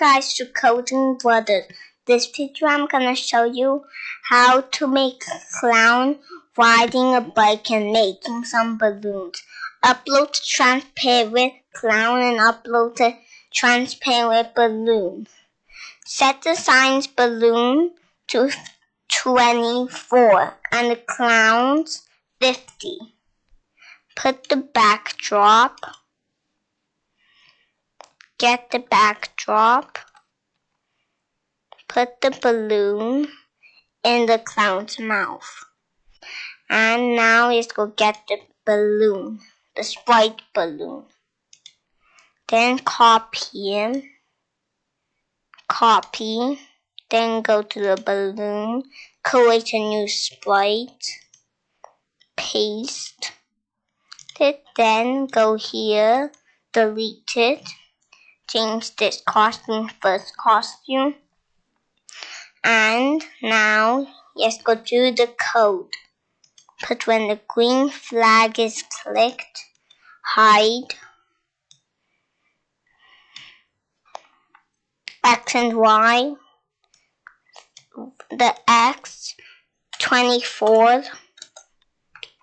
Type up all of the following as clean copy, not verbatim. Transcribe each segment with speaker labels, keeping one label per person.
Speaker 1: guys to Coding Brothers. This picture I'm gonna show you how to make a clown riding a bike and making some balloons. Upload the transparent clown and upload the transparent balloon. Set the sign's balloon to 24 and the clown's 50. Put the backdrop. Get the backdrop. Put the balloon in the clown's mouth. And now let's go get the balloon, the sprite balloon. Then copy. Then go to the balloon, create a new sprite, paste it, then go here, delete it, change this costume, first costume, and now let's go to the code. Put when the green flag is clicked, hide X and Y, the X 24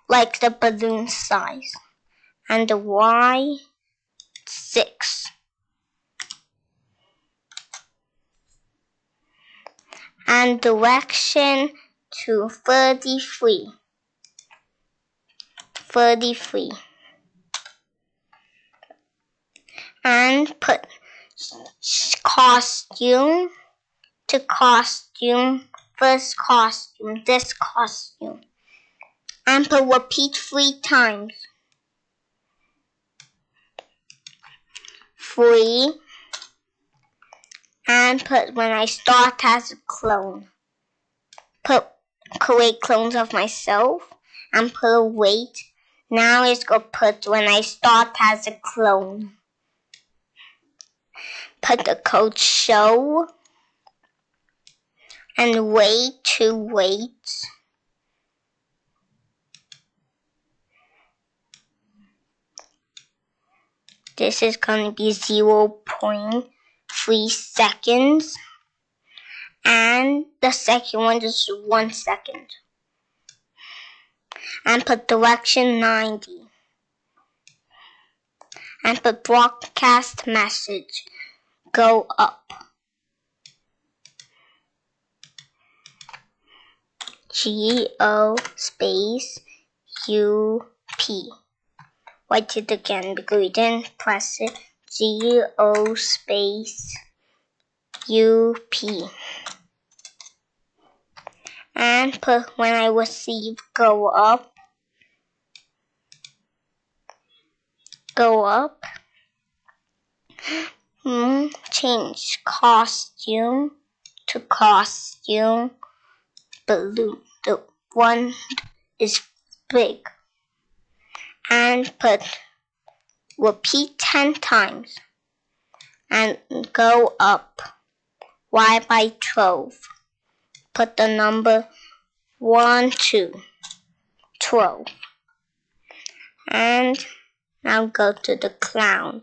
Speaker 1: like the balloon size, and the Y 6. And direction to 33. And put costume to costume, first costume, this costume. And put repeat 3 times. 3. And put when I start as a clone. Create clones of myself and put a wait. Now let's go put when I start as a clone. Put the code show and wait to wait. This is going to be 0.3 seconds. And the second one is 1 second. And put direction 90. And put broadcast message. Go up. GO space UP. Write it again because we didn't press it. GO space UP. And put when I receive go up. Change costume to costume balloon. The one is big. And put repeat 10 times. And go up. Y by 12. Put the number 1 to 12. And now go to the clown.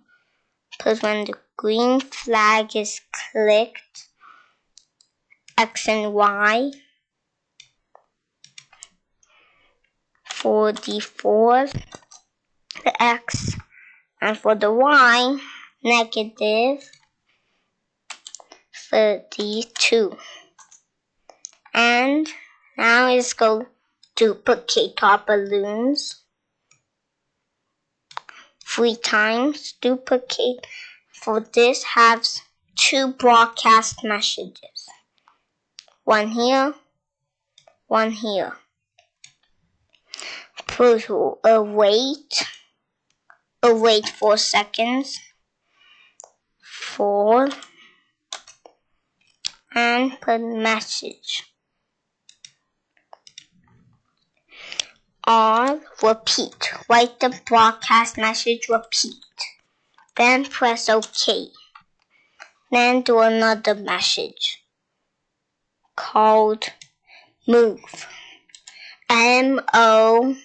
Speaker 1: Put when the green flag is clicked, X and Y, 44, the X, and for the Y, negative 32. And now let's go duplicate our balloons. 3 times, duplicate. For this has 2 broadcast messages. 1 here, 1 here. Put a wait 4 seconds. 4. And put message. Or repeat. Write the broadcast message, repeat. Then press OK. Then do another message called move. MOVE.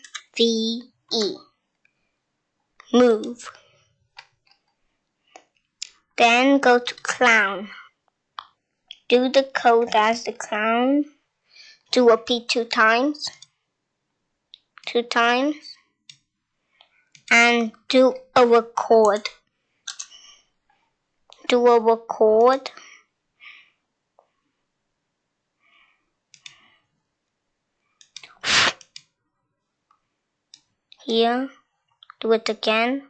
Speaker 1: Move. Then go to clown. Do the code as the clown. Do repeat 2 times. 2 times. And do a record. Do a record. Here. Do it again.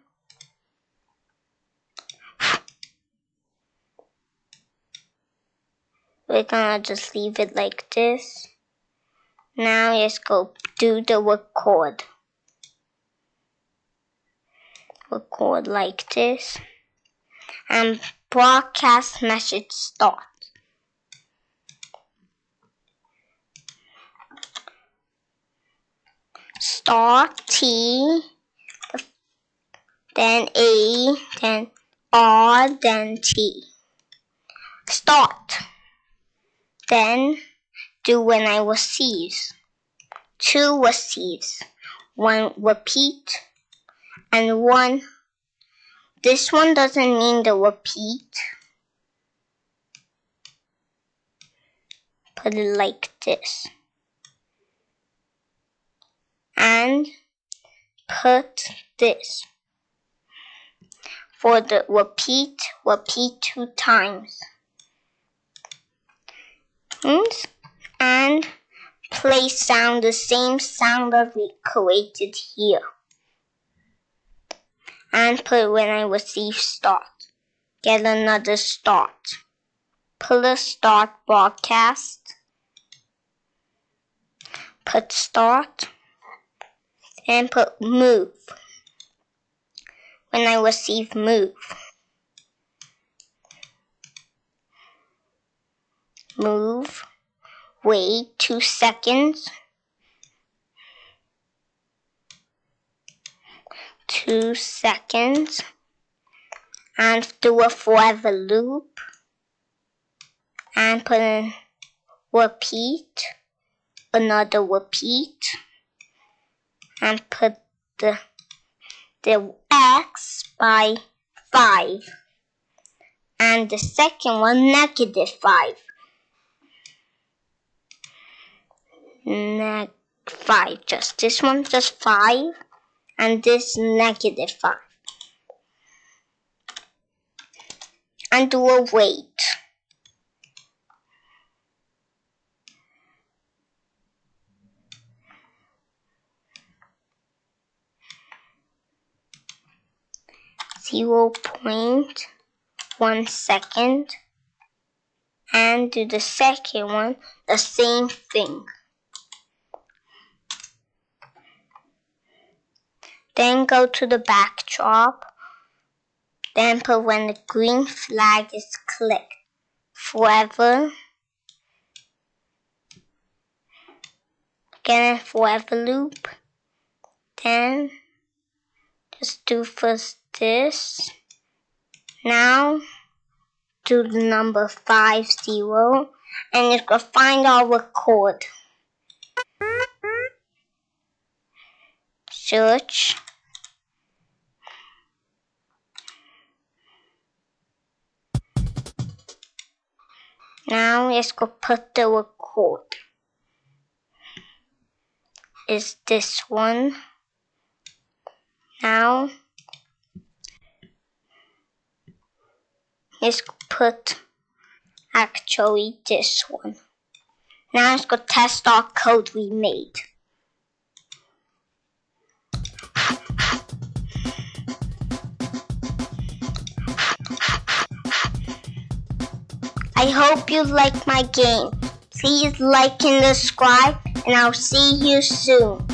Speaker 1: We're gonna just leave it like this. Now let's go do the record. Record like this. And broadcast message start. Start T, then A, then R, then T. Start. Then do when I receives. 2 receives. 1 repeat. And 1. This one doesn't mean the repeat. Put it like this. And put this. For the repeat 2 times. And play sound, the same sound that we created here. And put when I receive start. Get another start. Put a start broadcast. Put start. And put move. When I receive move. Move. Wait 2 seconds. 2 seconds. And do a forever loop. And put in repeat. Another repeat. And put the X by 5. And the second one -5. 5. Just this one, just 5. And this -5. And do a wait. .1 second. And do the second one the same thing. Then go to the backdrop. Then put when the green flag is clicked. Forever. Again, forever loop. Then just do first this. Now do the number 50 and you can find our record. Search. Now let's go put the record. Is this one. Now let's put actually this one. Now let's go test our code we made. I hope you like my game. Please like and subscribe, and I'll see you soon.